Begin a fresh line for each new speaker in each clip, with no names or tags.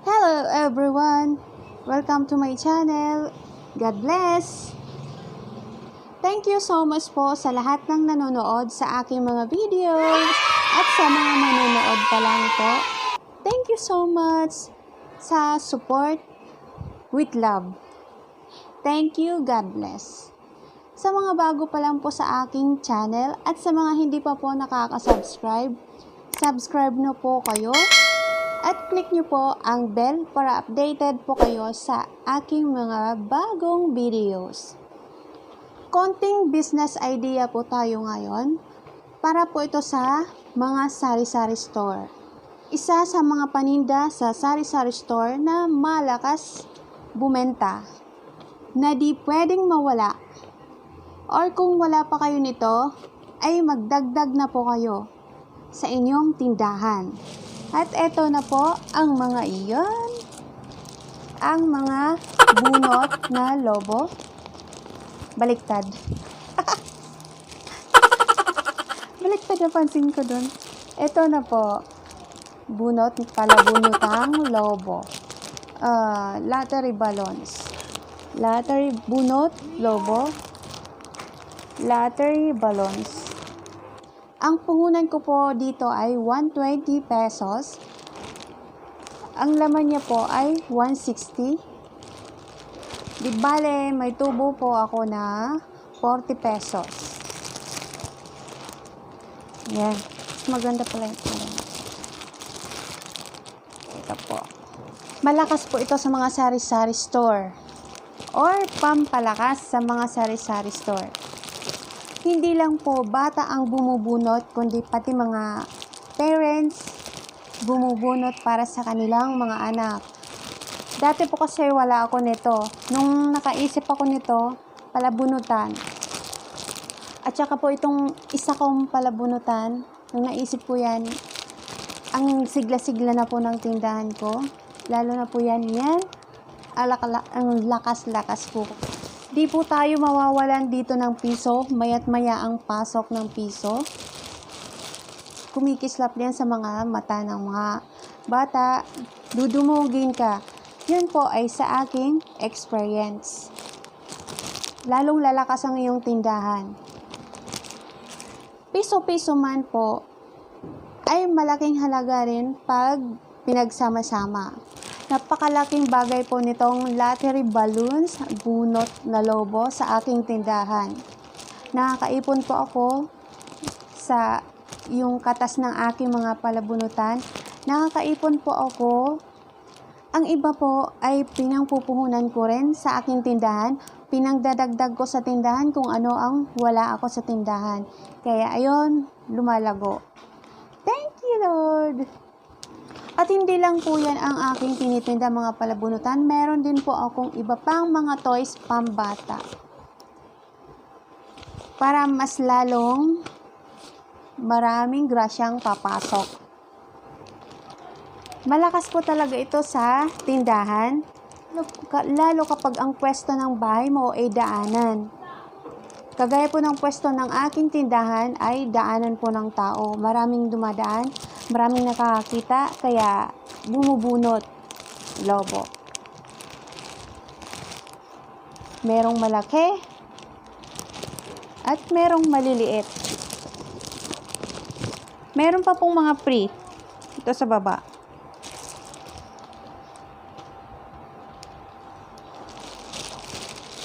Hello everyone! Welcome to my channel. God bless! Thank you so much po sa lahat ng nanonood sa aking mga videos at sa mga manonood pa lang po. Thank you so much sa support with love. Thank you. God bless. Sa mga bago pa lang po sa aking channel at sa mga hindi pa po nakaka-subscribe, subscribe na po kayo. At click nyo po ang bell para updated po kayo sa aking mga bagong videos. Konting business idea po tayo ngayon para po ito sa mga sari-sari store. Isa sa mga paninda sa sari-sari store na malakas bumenta, na di pwedeng mawala. Or kung wala pa kayo nito, ay magdagdag na po kayo sa inyong tindahan. At eto na po ang mga iyon. Ang mga bunot na lobo. Baliktad. Baliktad na pansin ko dun. Eto na po. Bunot, palabunotang lobo. Lottery balloons. Lottery bunot, lobo. Lottery balloons. Ang puhunan ko po dito ay 120 pesos. Ang laman niya po ay 160. Di bale, may tubo po ako na 40 pesos. Yan. Maganda pala ito. Ito po. Malakas po ito sa mga sari-sari store. Or pampalakas sa mga sari-sari store. Hindi lang po bata ang bumubunot, kundi pati mga parents bumubunot para sa kanilang mga anak. Dati po kasi wala ako nito. Nung nakaisip ako nito, palabunutan. At saka po itong isa kong palabunutan, nung naisip ko yan, ang sigla-sigla na po ng tindahan ko. Lalo na po yan, ang lakas-lakas po. Di po tayo mawawalan dito ng piso, maya't maya ang pasok ng piso. Kumikislap yan sa mga mata ng mga bata, dudumugin ka. Yun po ay sa aking experience. Lalong lalakas ang iyong tindahan. Piso-piso man po, ay malaking halaga rin pag pinagsama-sama. Napakalaking bagay po nitong lottery balloons, bunot na lobo sa aking tindahan. Nakakaipon po ako sa yung katas ng aking mga palabunutan. Nakakaipon po ako. Ang iba po ay pinangpupuhunan ko rin sa aking tindahan. Pinangdadagdag ko sa tindahan kung ano ang wala ako sa tindahan. Kaya ayon, lumalago. Thank you, Lord! At hindi lang po yan ang aking tinitinda mga palabunutan. Meron din po akong iba pang mga toys pambata. Para mas lalong maraming grasyang papasok. Malakas po talaga ito sa tindahan. Lalo kapag ang pwesto ng bahay mo ay daanan. Kagaya po ng pwesto ng aking tindahan ay daanan po ng tao. Maraming dumadaan, maraming nakakakita, kaya bumubunot lobo. Merong malaki at merong maliliit. Meron pa pong mga free. Ito sa baba.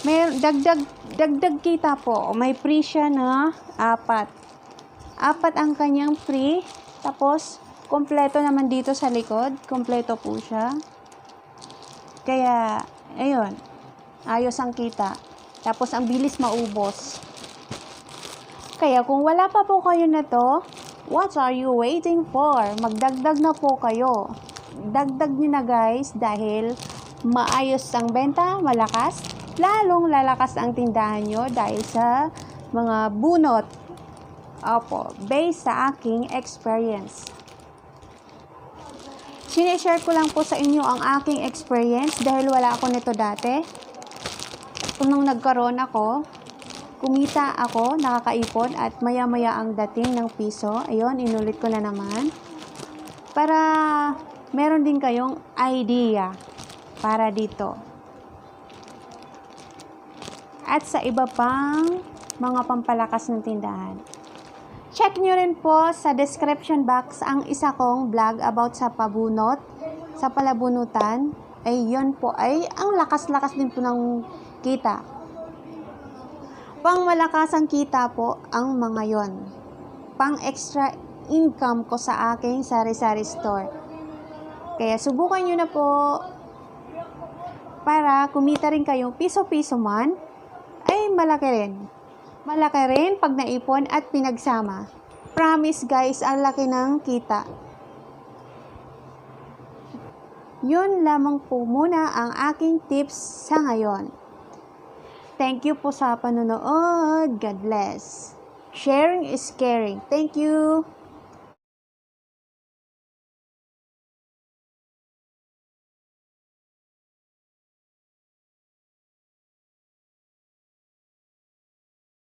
May dagdag kita po. May free siya na 4. 4 ang kanyang free. Tapos, kompleto naman dito sa likod. Kompleto po siya. Kaya, ayun. Ayos ang kita. Tapos, ang bilis maubos. Kaya, kung wala pa po kayo na to, what are you waiting for? Magdagdag na po kayo. Dagdag nyo na guys dahil maayos ang benta, malakas. Lalong lalakas ang tindahan nyo dahil sa mga bunot. Opo, based sa aking experience. Sinishare ko lang po sa inyo ang aking experience dahil wala ako nito dati. Kung nung nagkaroon ako, kumita ako, nakakaipon at maya-maya ang dating ng piso. Ayun, inulit ko na naman. Para meron din kayong idea para dito. At sa iba pang mga pampalakas ng tindahan. Check nyo rin po sa description box ang isa kong vlog about sa pabunot, sa palabunutan. Ay yun po ay ang lakas-lakas din po ng kita. Pang malakas ang kita po ang mga yon. Pang extra income ko sa aking sari-sari store. Kaya subukan nyo na po para kumita rin kayong piso-piso man ay malaki rin. Malaki rin pag naipon at pinagsama. Promise guys, ang laki ng kita. Yun lamang po muna ang aking tips sa ngayon. Thank you po sa panonood. God bless. Sharing is caring. Thank you.